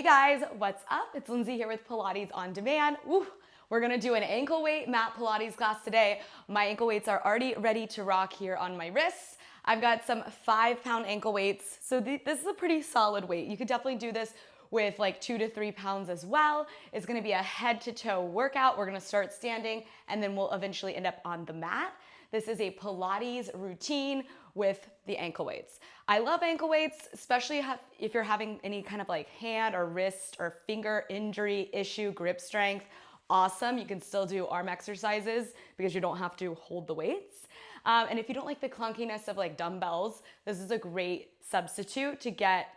guys, what's up? It's Lindsay here with Pilates on Demand. Woo. We're gonna do an ankle weight mat Pilates class today. My ankle weights are already ready to rock here on my wrists. I've got some 5-pound ankle weights, so this is a pretty solid weight. You could definitely do this with like 2 to 3 pounds as well. It's gonna be a head to toe workout. We're gonna start standing and then we'll eventually end up on the mat. This is a Pilates routine with the ankle weights. I love ankle weights, especially if you're having any kind of like hand or wrist or finger injury issue, grip strength. Awesome, you can still do arm exercises because you don't have to hold the weights. And if you don't like the clunkiness of like dumbbells, this is a great substitute to get,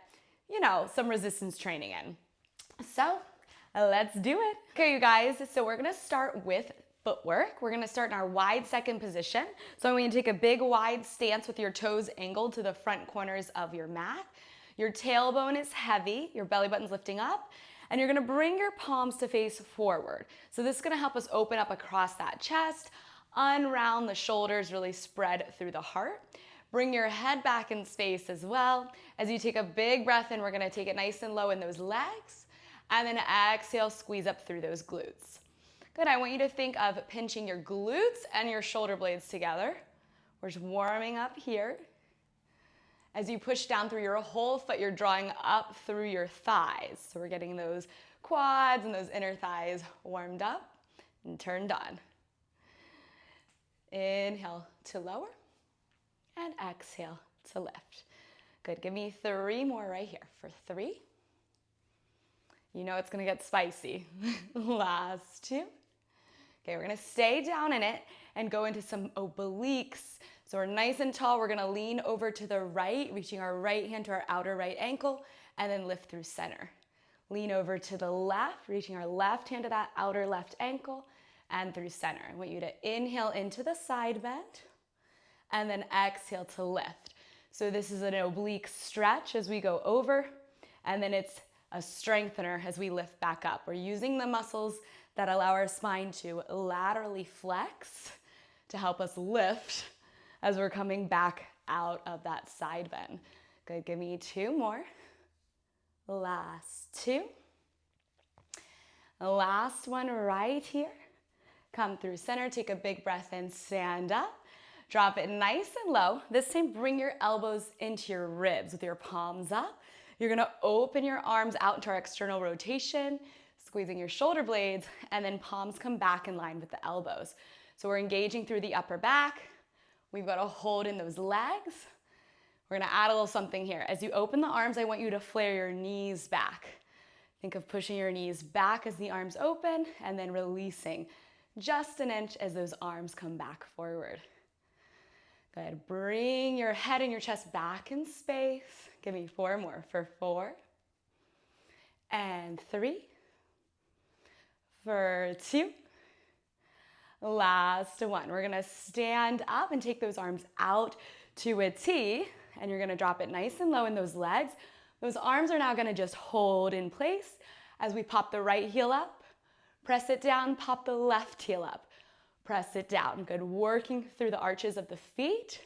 you know, some resistance training in. So let's do it. Okay, you guys, so we're gonna start with footwork. We're gonna start in our wide second position. So I'm going to take a big wide stance with your toes angled to the front corners of your mat. Your tailbone is heavy, your belly button's lifting up, and you're gonna bring your palms to face forward. So this is gonna help us open up across that chest, unround the shoulders, really spread through the heart. Bring your head back in space as well. As you take a big breath in, we're gonna take it nice and low in those legs, and then exhale, squeeze up through those glutes. Good, I want you to think of pinching your glutes and your shoulder blades together. We're just warming up here. As you push down through your whole foot, you're drawing up through your thighs. So we're getting those quads and those inner thighs warmed up and turned on. Inhale to lower and exhale to lift. Good, give me 3 more right here for 3. You know it's gonna get spicy. Last 2. Okay, we're gonna stay down in it and go into some obliques. So we're nice and tall. We're gonna lean over to the right, reaching our right hand to our outer right ankle, and then lift through center. Lean over to the left, reaching our left hand to that outer left ankle, and through center. I want you to inhale into the side bend, and then exhale to lift. So this is an oblique stretch as we go over, and then it's a strengthener as we lift back up. We're using the muscles that allow our spine to laterally flex to help us lift as we're coming back out of that side bend. Good, give me 2 more. Last 2. Last one right here. Come through center, take a big breath in, stand up. Drop it nice and low. This time, bring your elbows into your ribs with your palms up. You're gonna open your arms out into our external rotation, squeezing your shoulder blades, and then palms come back in line with the elbows. So we're engaging through the upper back. We've got to hold in those legs. We're gonna add a little something here. As you open the arms, I want you to flare your knees back. Think of pushing your knees back as the arms open, and then releasing just an inch as those arms come back forward. Go ahead, bring your head and your chest back in space. Give me 4 more for 4. And 3. For 2. Last 1. We're gonna stand up and take those arms out to a T, and you're gonna drop it nice and low in those legs. Those arms are now gonna just hold in place as we pop the right heel up, press it down, pop the left heel up, press it down. Good, working through the arches of the feet.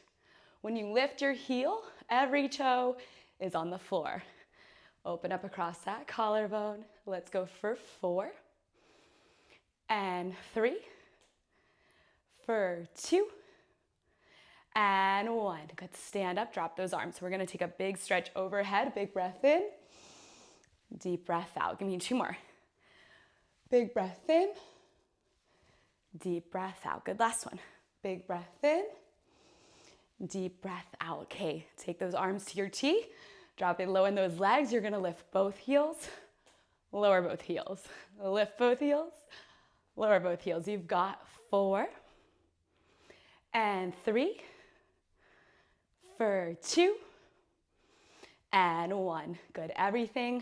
When you lift your heel, every toe is on the floor. Open up across that collarbone. Let's go for 4. And 3. For 2. And 1. Good, stand up, drop those arms. So we're gonna take a big stretch overhead, big breath in, deep breath out. Give me 2 more. Big breath in, deep breath out. Good, last one. Big breath in, deep breath out. Okay, take those arms to your T, drop it low in those legs. You're gonna lift both heels, lower both heels. Lift both heels, lower both heels. You've got 4. And 3. For 2. And 1. Good, everything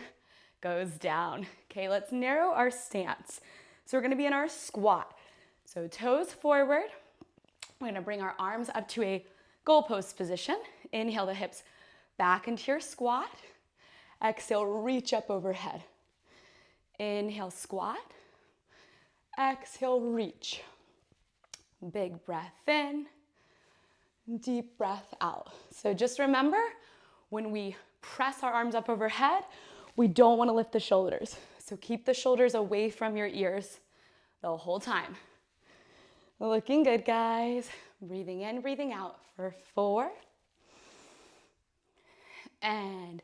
goes down. Okay, let's narrow our stance. So we're gonna be in our squat. So toes forward. We're gonna bring our arms up to a goalpost position. Inhale the hips back into your squat. Exhale, reach up overhead. Inhale, squat. Exhale, reach. Big breath in, deep breath out. So just remember, when we press our arms up overhead, We don't want to lift the shoulders. So keep the shoulders away from your ears the whole time. Looking good, guys. Breathing in, breathing out for 4 and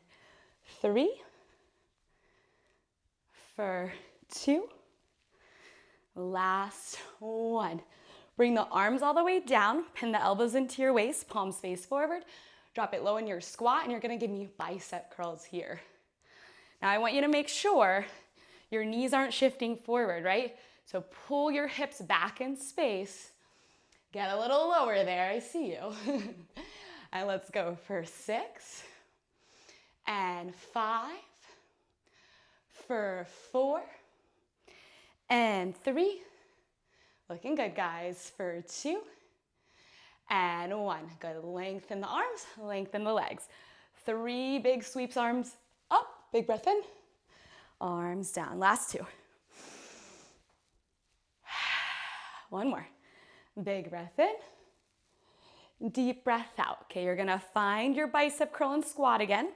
3 for 2. Last 1. Bring the arms all the way down, pin the elbows into your waist, palms face forward, drop it low in your squat, and you're gonna give me bicep curls here. Now I want you to make sure your knees aren't shifting forward, right? So pull your hips back in space. Get a little lower there, I see you. And let's go for 6 and 5, for 4 and 3. Looking good, guys, for 2 and 1. Good, lengthen the arms, lengthen the legs. 3 big sweeps, arms up, big breath in, arms down. Last 2. 1 more. Big breath in, deep breath out. Okay, you're gonna find your bicep curl and squat again.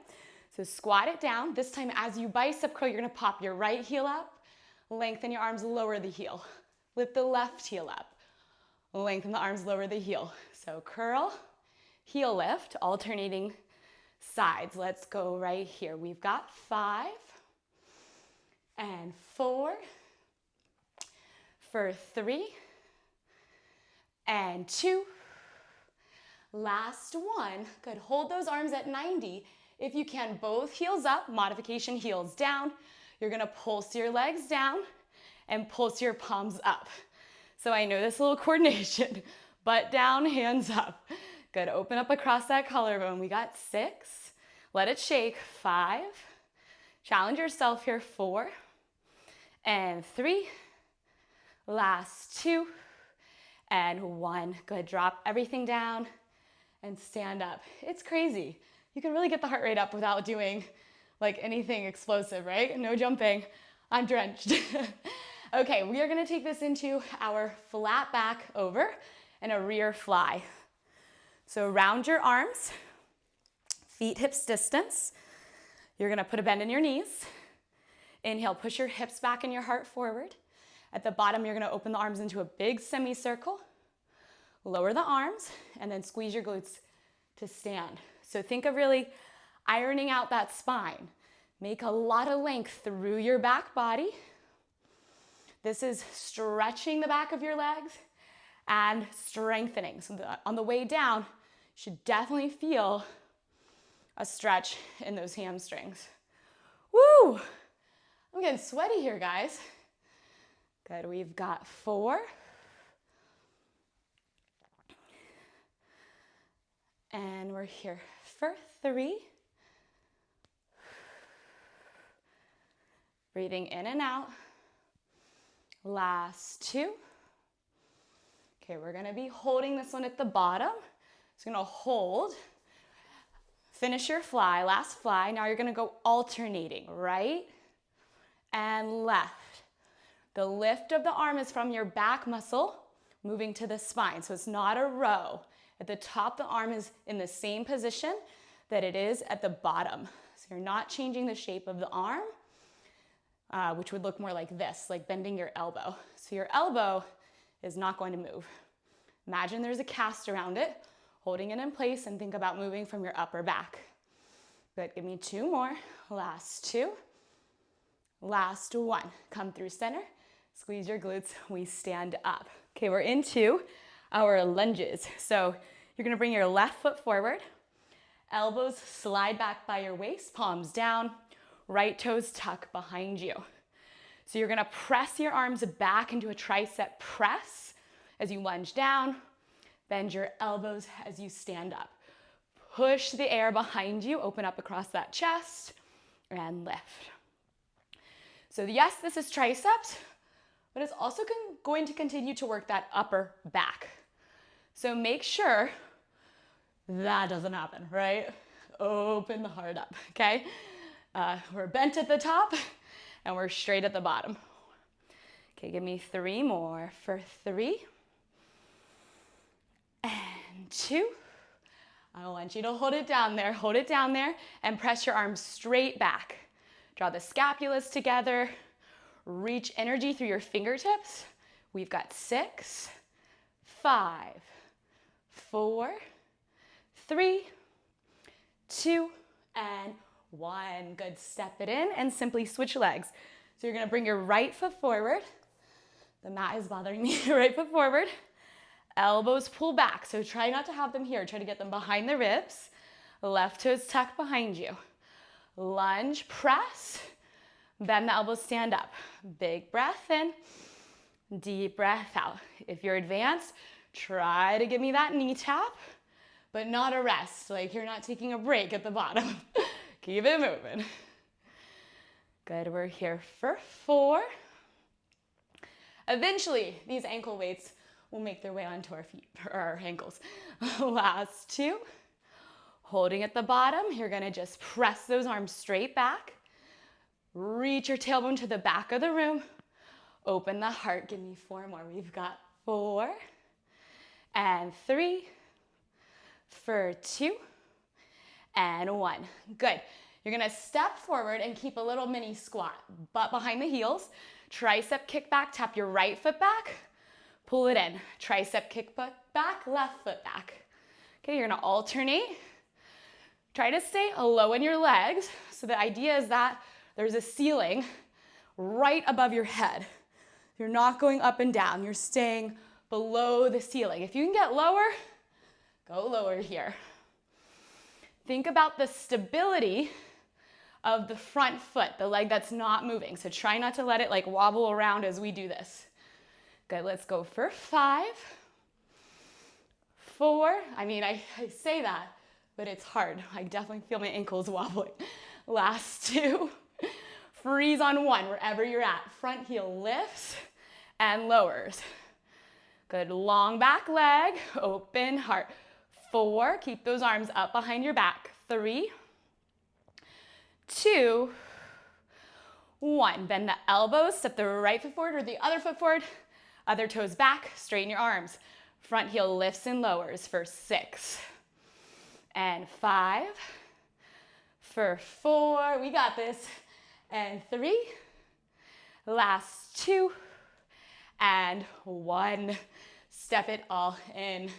So squat it down. This time as you bicep curl, you're gonna pop your right heel up, lengthen your arms, lower the heel. Lift the left heel up, lengthen the arms, lower the heel. So curl, heel lift, alternating sides. Let's go right here. We've got 5 and 4 for 3 and 2. Last 1. Good. Hold those arms at 90. If you can, both heels up, modification heels down. You're gonna pulse your legs down and pulse your palms up. So I know this little coordination. Butt down, hands up. Good. Open up across that collarbone. We got 6. Let it shake. 5. Challenge yourself here. 4 and 3. Last 2 and 1. Good. Drop everything down and stand up. It's crazy. You can really get the heart rate up without doing like anything explosive, right? No jumping. I'm drenched. Okay, we are gonna take this into our flat back over and a rear fly. So round your arms, feet hips distance. You're gonna put a bend in your knees. Inhale, push your hips back and your heart forward. At the bottom, you're gonna open the arms into a big semicircle. Lower the arms and then squeeze your glutes to stand. So think of really ironing out that spine. Make a lot of length through your back body. This is stretching the back of your legs and strengthening. So on the way down, you should definitely feel a stretch in those hamstrings. Woo! I'm getting sweaty here, guys. Good, we've got 4. And we're here for 3. Breathing in and out. Last 2. Okay, we're gonna be holding this one at the bottom. It's gonna hold. Finish your fly, last fly. Now you're gonna go alternating, right and left. The lift of the arm is from your back muscle, moving to the spine. So it's not a row. At the top, the arm is in the same position that it is at the bottom. So you're not changing the shape of the arm, which would look more like this, like bending your elbow. So your elbow is not going to move. Imagine there's a cast around it, holding it in place, and think about moving from your upper back. Good, give me 2 more. Last 2. Last 1. Come through center, squeeze your glutes, we stand up. Okay, we're into our lunges. So you're gonna bring your left foot forward, elbows slide back by your waist, palms down, right toes tuck behind you. So you're gonna press your arms back into a tricep press as you lunge down, bend your elbows as you stand up. Push the air behind you, open up across that chest, and lift. So yes, this is triceps, but it's also going to continue to work that upper back. So make sure that doesn't happen, right? Open the heart up, okay? We're bent at the top and we're straight at the bottom. Okay, give me 3 more for 3 and 2. I want you to hold it down there and press your arms straight back. Draw the scapulas together. Reach energy through your fingertips. We've got 6, 5, 4, 3, 2, and 1. Good. Step it in and simply switch legs. So you're going to bring your right foot forward. The mat is bothering me. Right foot forward. Elbows pull back. So try not to have them here. Try to get them behind the ribs. Left toes tucked behind you. Lunge, press. Bend the elbows, stand up. Big breath in. Deep breath out. If you're advanced, try to give me that knee tap, but not a rest. Like you're not taking a break at the bottom. Keep it moving. Good, we're here for 4. Eventually, these ankle weights will make their way onto our feet, or our ankles. Last 2. Holding at the bottom, you're gonna just press those arms straight back. Reach your tailbone to the back of the room. Open the heart, give me 4 more. We've got 4, and 3, for 2, and 1. Good. You're gonna step forward and keep a little mini squat. Butt behind the heels. Tricep kick back, tap your right foot back. Pull it in. Tricep kick back, left foot back. Okay, you're gonna alternate. Try to stay low in your legs. So the idea is that there's a ceiling right above your head. You're not going up and down. You're staying below the ceiling. If you can get lower, go lower here. Think about the stability of the front foot, the leg that's not moving. So try not to let it like wobble around as we do this. Good, let's go for 5, 4. I mean, I say that, but it's hard. I definitely feel my ankles wobbling. Last 2. Freeze on 1, wherever you're at. Front heel lifts and lowers. Good, long back leg, open heart. 4, keep those arms up behind your back. 3, 2, 1. Bend the elbows, step the right foot forward or the other foot forward. Other toes back, straighten your arms. Front heel lifts and lowers for 6, and 5, for 4, we got this, and 3, last 2, and 1. Step it all in.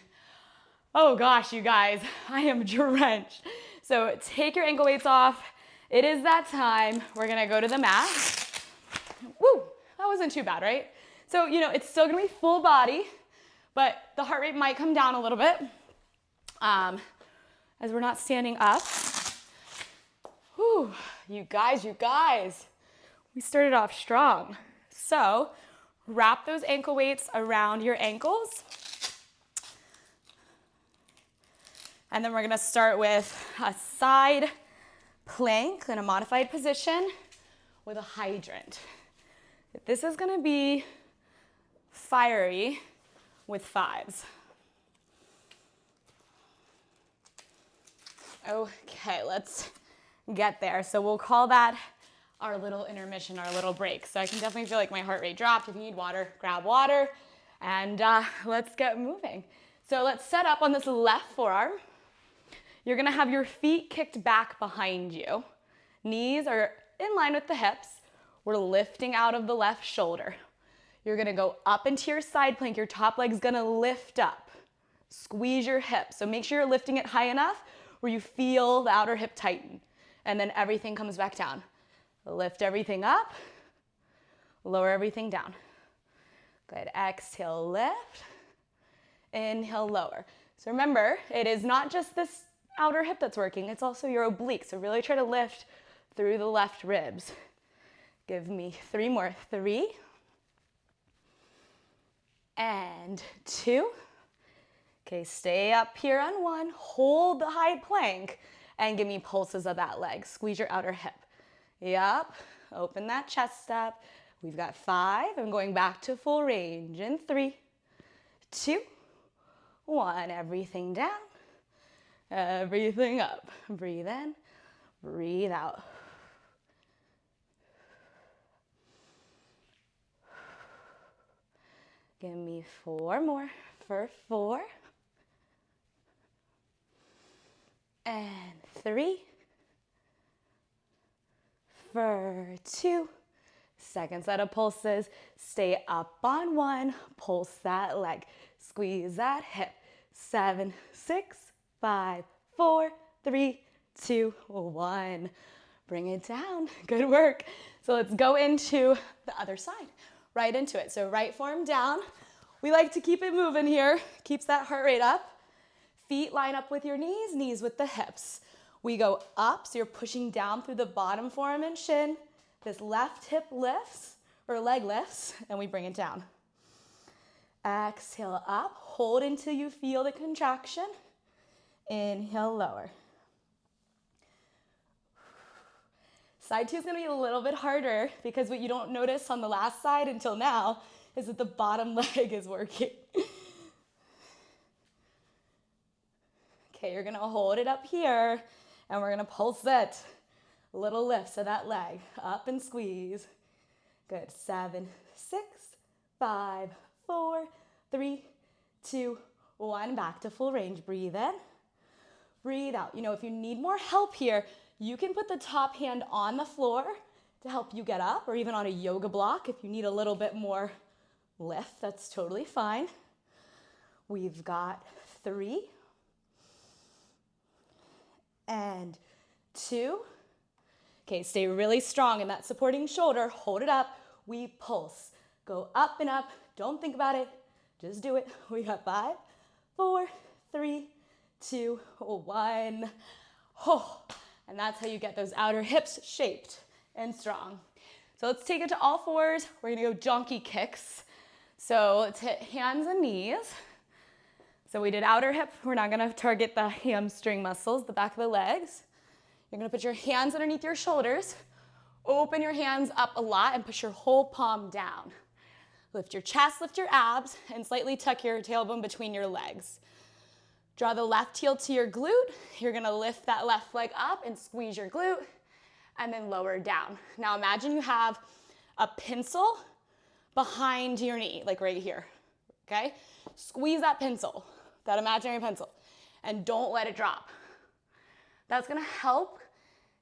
Oh gosh, you guys, I am drenched. So take your ankle weights off. It is that time. We're gonna go to the mat. Woo, that wasn't too bad, right? So, it's still gonna be full body, but the heart rate might come down a little bit as we're not standing up. Whew, you guys, we started off strong. So wrap those ankle weights around your ankles. And then we're gonna start with a side plank in a modified position with a hydrant. This is gonna be fiery with 5s. Okay, let's get there. So we'll call that our little intermission, our little break. So I can definitely feel like my heart rate dropped. If you need water, grab water, and let's get moving. So let's set up on this left forearm. You're gonna have your feet kicked back behind you. Knees are in line with the hips. We're lifting out of the left shoulder. You're gonna go up into your side plank. Your top leg's gonna lift up. Squeeze your hips. So make sure you're lifting it high enough where you feel the outer hip tighten. And then everything comes back down. Lift everything up. Lower everything down. Good. Exhale, lift. Inhale, lower. So remember, it is not just this outer hip that's working, it's also your oblique. So really try to lift through the left ribs. Give me 3 more. 3, and 2. Okay, stay up here on 1. Hold the high plank and give me pulses of that leg. Squeeze your outer hip. Yup. Open that chest up. We've got 5. I'm going back to full range in 3, 2, 1. Everything down. Everything up. Breathe in. Breathe out. Give me 4 more for 4. And 3. For 2. Second set of pulses. Stay up on 1. Pulse that leg. Squeeze that hip. 7, 6, 5, 4, 3, 2, 1. Bring it down. Good work. So let's go into the other side. Right into it. So right forearm down. We like to keep it moving here. Keeps that heart rate up. Feet line up with your knees, knees with the hips. We go up, so you're pushing down through the bottom forearm and shin. This left hip lifts, or leg lifts, and we bring it down. Exhale up, hold until you feel the contraction. Inhale, lower. Side 2 is going to be a little bit harder because what you don't notice on the last side until now is that the bottom leg is working. Okay, you're going to hold it up here and we're going to pulse it. Little lifts of that leg, up and squeeze. Good, 7, 6, 5, 4, 3, 2, 1. Back to full range. Breathe in, breathe out. You know, if you need more help here, you can put the top hand on the floor to help you get up, or even on a yoga block if you need a little bit more lift. That's totally fine. We've got 3 and 2. Okay, stay really strong in that supporting shoulder. Hold it up. We pulse. Go up and up. Don't think about it. Just do it. We got 5, 4, 3, 2, 1. Oh, and that's how you get those outer hips shaped and strong. So let's take it to all fours. We're gonna go donkey kicks. So let's hit hands and knees. So we did outer hip. We're not gonna target the hamstring muscles, the back of the legs. You're gonna put your hands underneath your shoulders. Open your hands up a lot and push your whole palm down. Lift your chest, lift your abs, and slightly tuck your tailbone between your legs. Draw the left heel to your glute. You're gonna lift that left leg up and squeeze your glute, and then lower down. Now imagine you have a pencil behind your knee, like right here, okay? Squeeze that pencil, that imaginary pencil, and don't let it drop. That's gonna help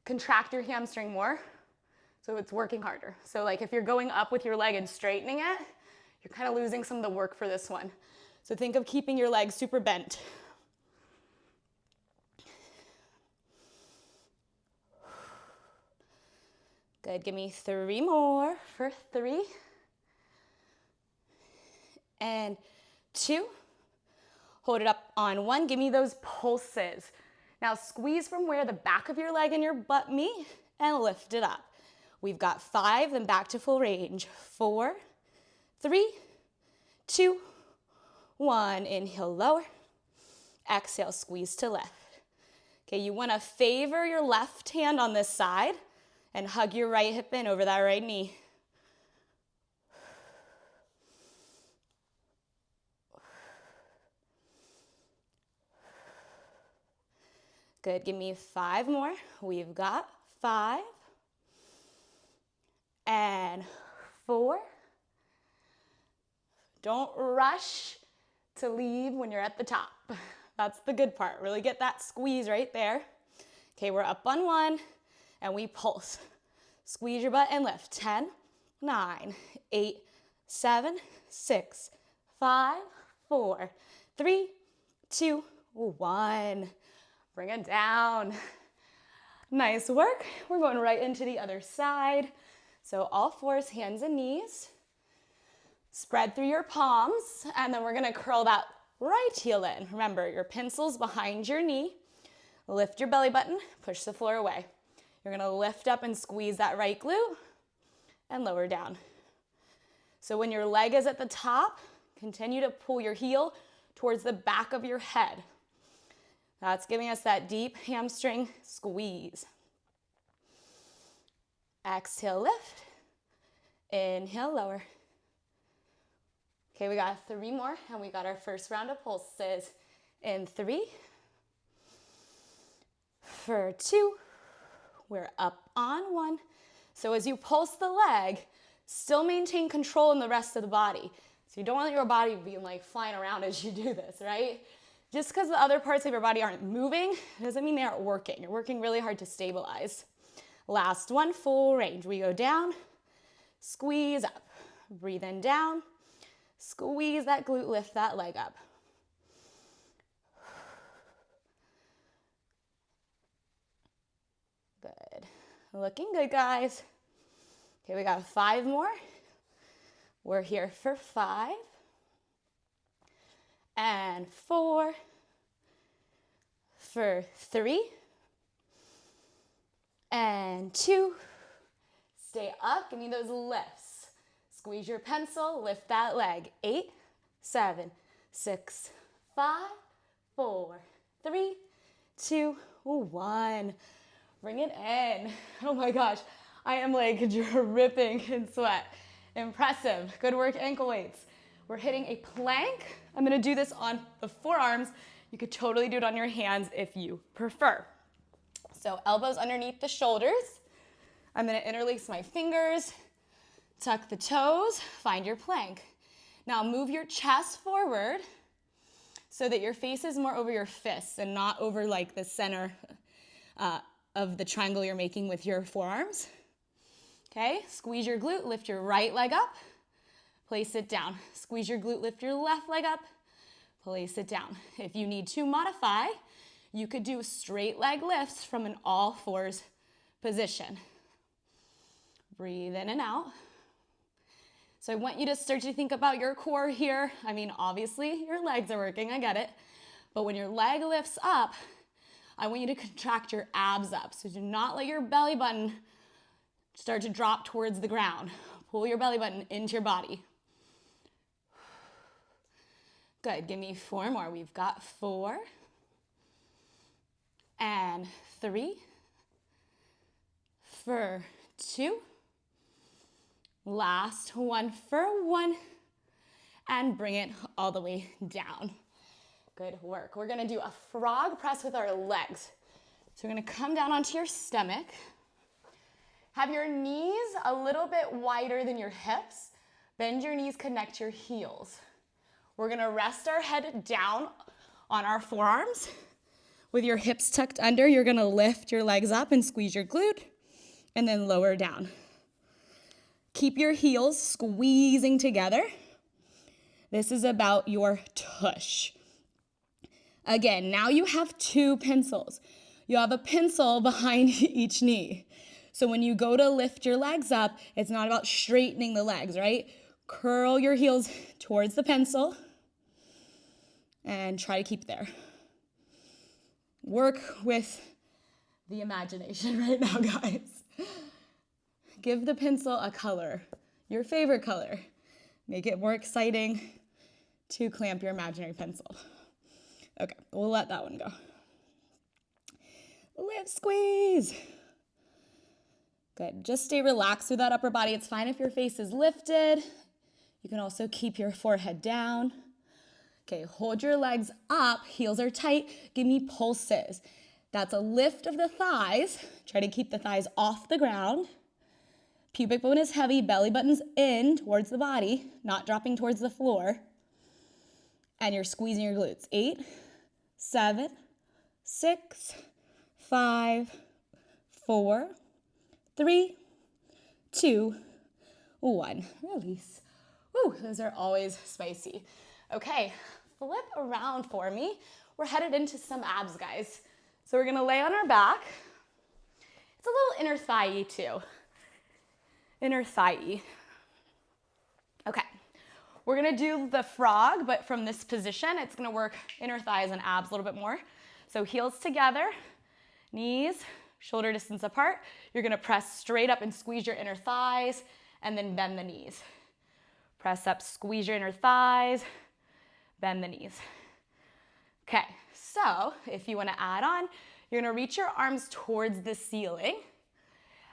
contract your hamstring more, so it's working harder. So like if you're going up with your leg and straightening it, you're kind of losing some of the work for this one. So think of keeping your leg super bent. Good, give me 3 more for 3. And 2. Hold it up on 1. Give me those pulses. Now squeeze from where the back of your leg and your butt meet and lift it up. We've got 5, then back to full range. 4, 3, 2, 1. Inhale, lower. Exhale, squeeze to left. Okay, you want to favor your left hand on this side and hug your right hip in over that right knee. Good, give me 5 more. We've got 5 and 4. Don't rush to leave when you're at the top. That's the good part. Really get that squeeze right there. Okay, we're up on 1 and we pulse. Squeeze your butt and lift. 10, 9, 8, 7, 6, 5, 4, 3, 2, 1. Bring it down. Nice work. We're going right into the other side. So all fours, hands and knees. Spread through your palms, and then we're gonna curl that right heel in. Remember, your pencil's behind your knee. Lift your belly button, push the floor away. You're gonna lift up and squeeze that right glute and lower down. So when your leg is at the top, continue to pull your heel towards the back of your head. That's giving us that deep hamstring squeeze. Exhale, lift. Inhale, lower. Okay, we got 3 more, and we got our first round of pulses in 3. For 2, we're up on 1. So as you pulse the leg, still maintain control in the rest of the body. So you don't want your body being like flying around as you do this, right? Just because the other parts of your body aren't moving doesn't mean they aren't working. You're working really hard to stabilize. Last one, full range. We go down, squeeze up. Breathe in, down, squeeze that glute, lift that leg up. Good. Looking good, guys. Okay, we got 5 more. We're here for 5. And 4. For 3. And 2. Stay up, give me those lifts. Squeeze your pencil, lift that leg. 8, 7, 6, 5, 4, 3, 2, 1. Bring it in. Oh my gosh, I am like dripping in sweat. Impressive. Good work, ankle weights. We're hitting a plank. I'm gonna do this on the forearms. You could totally do it on your hands if you prefer. So elbows underneath the shoulders. I'm gonna interlace my fingers, tuck the toes, find your plank. Now move your chest forward so that your face is more over your fists and not over like the center of the triangle you're making with your forearms. Okay, squeeze your glute, lift your right leg up, place it down. Squeeze your glute, lift your left leg up, place it down. If you need to modify, you could do straight leg lifts from an all fours position. Breathe in and out. So I want you to start to think about your core here. I mean, obviously your legs are working, I get it. But when your leg lifts up, I want you to contract your abs up. So do not let your belly button start to drop towards the ground. Pull your belly button into your body. Good, give me 4 more. We've got 4 and 3 for 2. Last one for 1 and bring it all the way down. Good work. We're gonna do a frog press with our legs. So we're gonna come down onto your stomach. Have your knees a little bit wider than your hips. Bend your knees, connect your heels. We're gonna rest our head down on our forearms. With your hips tucked under, you're gonna lift your legs up and squeeze your glute, and then lower down. Keep your heels squeezing together. This is about your tush. Again, now you have 2 pencils. You have a pencil behind each knee. So when you go to lift your legs up, it's not about straightening the legs, right? Curl your heels towards the pencil and try to keep there. Work with the imagination right now, guys. Give the pencil a color, your favorite color. Make it more exciting to clamp your imaginary pencil. Okay, we'll let that one go. Lift, squeeze. Good, just stay relaxed through that upper body. It's fine if your face is lifted. You can also keep your forehead down. Okay, hold your legs up, heels are tight. Give me pulses. That's a lift of the thighs. Try to keep the thighs off the ground. Pubic bone is heavy, belly button's in towards the body, not dropping towards the floor. And you're squeezing your glutes. 8, 7, 6, 5, 4, 3, 2, 1. Release. Woo, those are always spicy. Okay, flip around for me. We're headed into some abs, guys. So we're gonna lay on our back. It's a little inner thigh-y too. Inner thigh-y. Okay, we're gonna do the frog, but from this position, it's gonna work inner thighs and abs a little bit more. So heels together, knees, shoulder distance apart. You're gonna press straight up and squeeze your inner thighs, and then bend the knees. Press up, squeeze your inner thighs, bend the knees. Okay, so if you wanna add on, you're gonna reach your arms towards the ceiling.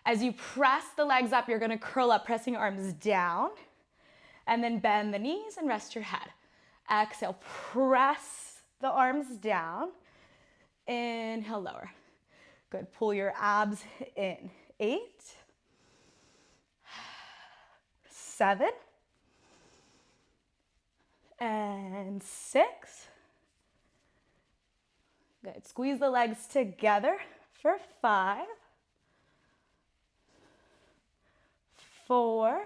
As you press the legs up, you're gonna curl up, pressing your arms down, and then bend the knees and rest your head. Exhale, press the arms down. Inhale, lower. Good, pull your abs in. 8, 7, and 6. Good, squeeze the legs together for 5, 4,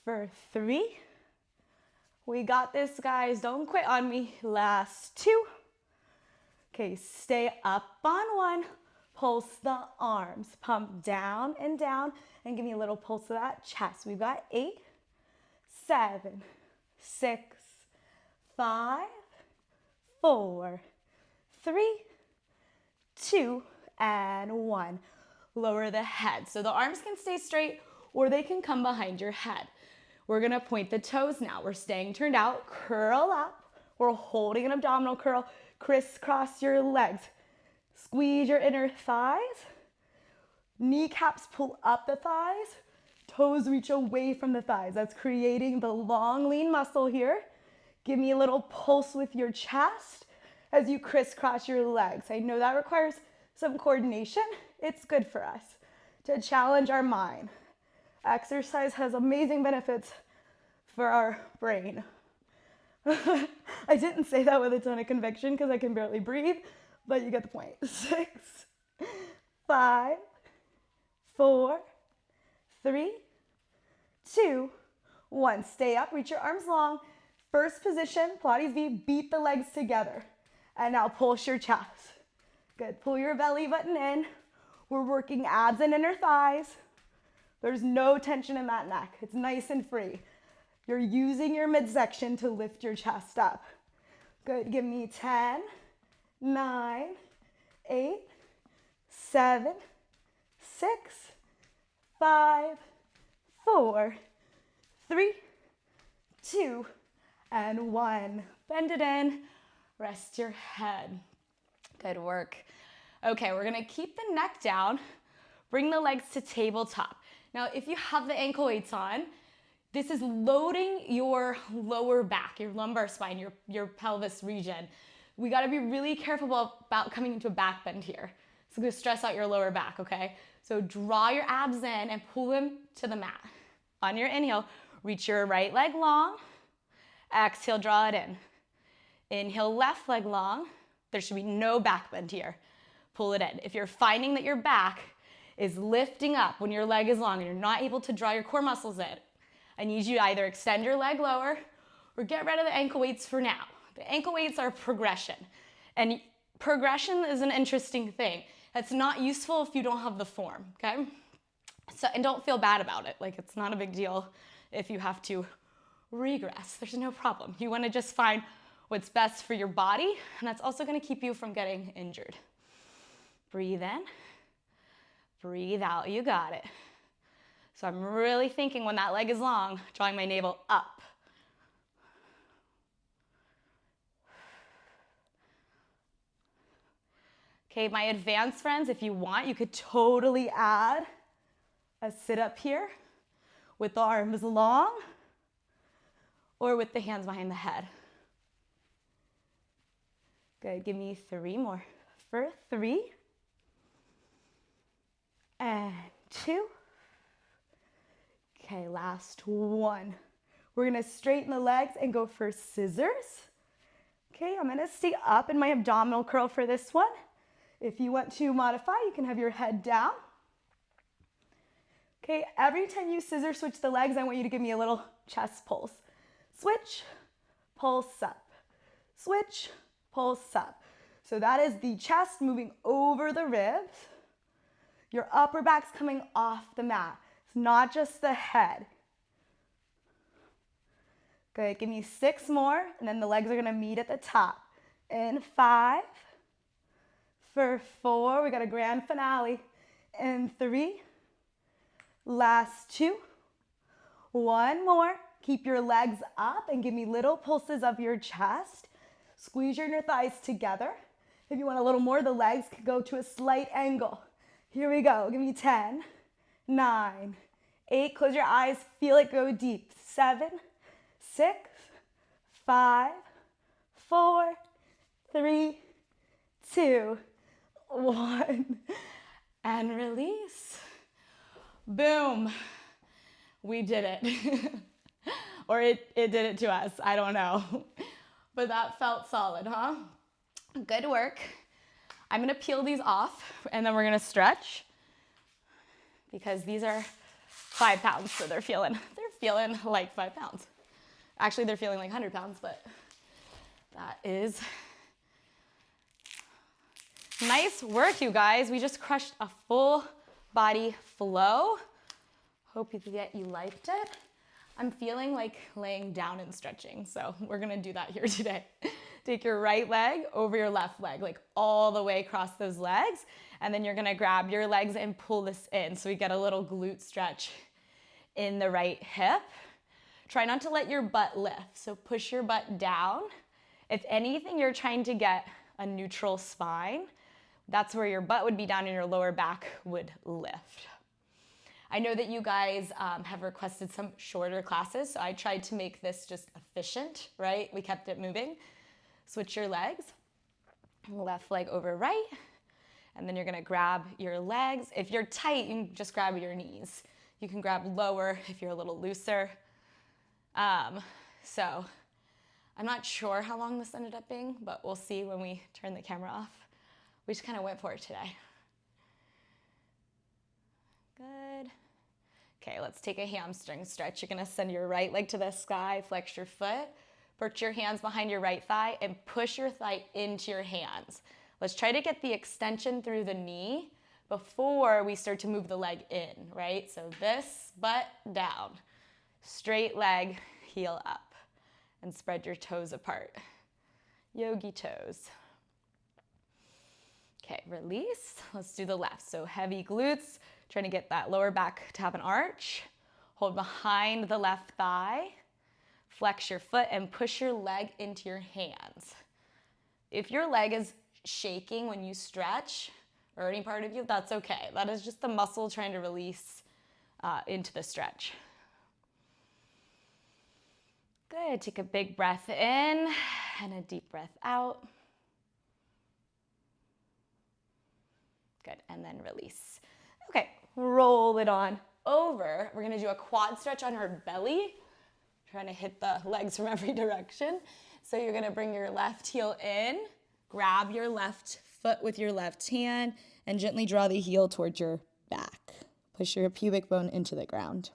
for 3. We got this, guys. Don't quit on me. Last 2. Okay, stay up on 1. Pulse the arms. Pump down, and give me a little pulse of that chest. We've got 8, 7, 6, 5, 4, 3, 2, and 1. Lower the head. So the arms can stay straight or they can come behind your head. We're gonna point the toes now. We're staying turned out, curl up. We're holding an abdominal curl. Crisscross your legs. Squeeze your inner thighs. Kneecaps pull up the thighs. Toes reach away from the thighs. That's creating the long, lean muscle here. Give me a little pulse with your chest as you crisscross your legs. I know that requires some coordination. It's good for us to challenge our mind. Exercise has amazing benefits for our brain. I didn't say that with a ton of conviction because I can barely breathe, but you get the point. 6, 5, 4, 3, 2, 1. Stay up, reach your arms long. First position, Pilates V, beat the legs together. And now pulse your chest. Good, pull your belly button in. We're working abs and inner thighs. There's no tension in that neck. It's nice and free. You're using your midsection to lift your chest up. Good, give me 10, 9, 8, 7, 6, 5, 4, 3, 2, and 1. Bend it in, rest your head. Good work. Okay, we're gonna keep the neck down, bring the legs to tabletop. Now, if you have the ankle weights on, this is loading your lower back, your lumbar spine, your pelvis region. We gotta be really careful about coming into a back bend here. It's gonna stress out your lower back, okay? So draw your abs in and pull them to the mat. On your inhale, reach your right leg long. Exhale, draw it in. Inhale, left leg long. There should be no back bend here. Pull it in. If you're finding that your back is lifting up when your leg is long and you're not able to draw your core muscles in, I need you to either extend your leg lower or get rid of the ankle weights for now. The ankle weights are progression. And progression is an interesting thing. It's not useful if you don't have the form, okay? So, and don't feel bad about it. Like, it's not a big deal if you have to regress. There's no problem. You want to just find what's best for your body, and that's also going to keep you from getting injured. Breathe in, breathe out. You got it. So I'm really thinking when that leg is long, drawing my navel up. Okay, my advanced friends, if you want, you could totally add a sit up here with the arms long or with the hands behind the head. Good, give me 3 more. For 3 and 2. Okay, last 1. We're gonna straighten the legs and go for scissors. Okay, I'm gonna stay up in my abdominal curl for this one. If you want to modify, you can have your head down. Okay, every time you scissor switch the legs, I want you to give me a little chest pulse. Switch, pulse up. Switch, pulse up. So that is the chest moving over the ribs. Your upper back's coming off the mat. It's not just the head. Good, give me 6 more, and then the legs are gonna meet at the top. In 5, for 4, we got a grand finale. In 3, last 2, 1 more. Keep your legs up and give me little pulses of your chest. Squeeze your inner thighs together. If you want a little more, the legs could go to a slight angle. Here we go. Give me 10, 9, 8. Close your eyes. Feel it go deep. 7, 6, 5, 4, 3, 2, 1. And release. Boom. We did it. Or it did it to us. I don't know. But that felt solid, huh? Good work. I'm gonna peel these off and then we're gonna stretch because these are 5 pounds, so they're feeling like 5 pounds. Actually, they're feeling like 100 pounds, but that is nice work, you guys. We just crushed a full body flow. Hope that you liked it. I'm feeling like laying down and stretching, so we're gonna do that here today. Take your right leg over your left leg, like all the way across those legs, and then you're gonna grab your legs and pull this in, so we get a little glute stretch in the right hip. Try not to let your butt lift, so push your butt down. If anything, you're trying to get a neutral spine. That's where your butt would be down and your lower back would lift. I know that you guys have requested some shorter classes, so I tried to make this just efficient, right? We kept it moving. Switch your legs, left leg over right, and then you're gonna grab your legs. If you're tight, you can just grab your knees. You can grab lower if you're a little looser. So I'm not sure how long this ended up being, but we'll see when we turn the camera off. We just kind of went for it today. Good. Okay, let's take a hamstring stretch. You're gonna send your right leg to the sky, flex your foot, put your hands behind your right thigh, and push your thigh into your hands. Let's try to get the extension through the knee before we start to move the leg in, right? So this, butt down. Straight leg, heel up. And spread your toes apart. Yogi toes. Okay, release. Let's do the left. So heavy glutes, trying to get that lower back to have an arch. Hold behind the left thigh. Flex your foot and push your leg into your hands. If your leg is shaking when you stretch, or any part of you, that's okay. That is just the muscle trying to release into the stretch. Good, take a big breath in and a deep breath out. Good, and then release. Okay, roll it on over. We're gonna do a quad stretch on our belly, trying to hit the legs from every direction. So you're gonna bring your left heel in, grab your left foot with your left hand, and gently draw the heel towards your back. Push your pubic bone into the ground.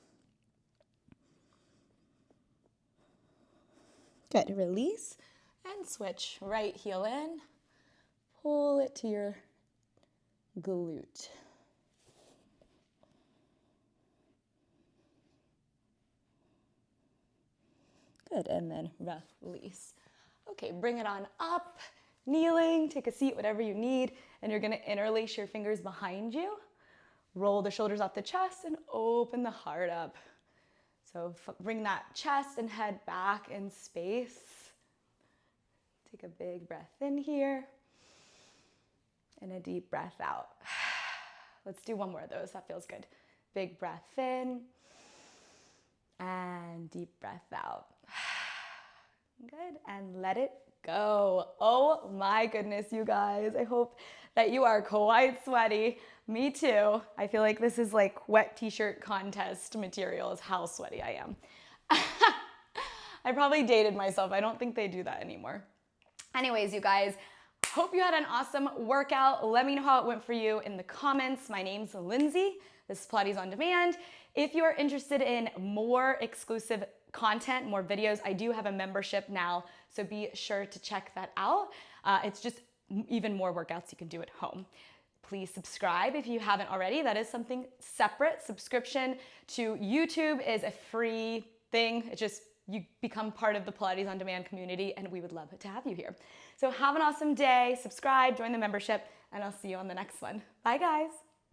Good, release and switch. Right heel in, pull it to your glute. Good, and then release. Okay, bring it on up, kneeling, take a seat, whatever you need, and you're gonna interlace your fingers behind you, roll the shoulders off the chest, and open the heart up. So bring that chest and head back in space. Take a big breath in here, and a deep breath out. Let's do one more of those, that feels good. Big breath in, and deep breath out. Good, and let it go. Oh my goodness, you guys. I hope that you are quite sweaty. Me too. I feel like this is like wet t-shirt contest material is how sweaty I am. I probably dated myself. I don't think they do that anymore. Anyways, you guys, hope you had an awesome workout. Let me know how it went for you in the comments. My name's Lindsay. This is Pilates on Demand. If you are interested in more exclusive content, more videos, I do have a membership now, so be sure to check that out. It's just even more workouts you can do at home. Please subscribe if you haven't already. That is something separate. Subscription to YouTube is a free thing. It's just you become part of the Pilates on Demand community, and we would love to have you here. So have an awesome day. Subscribe, join the membership, and I'll see you on the next one. Bye, guys.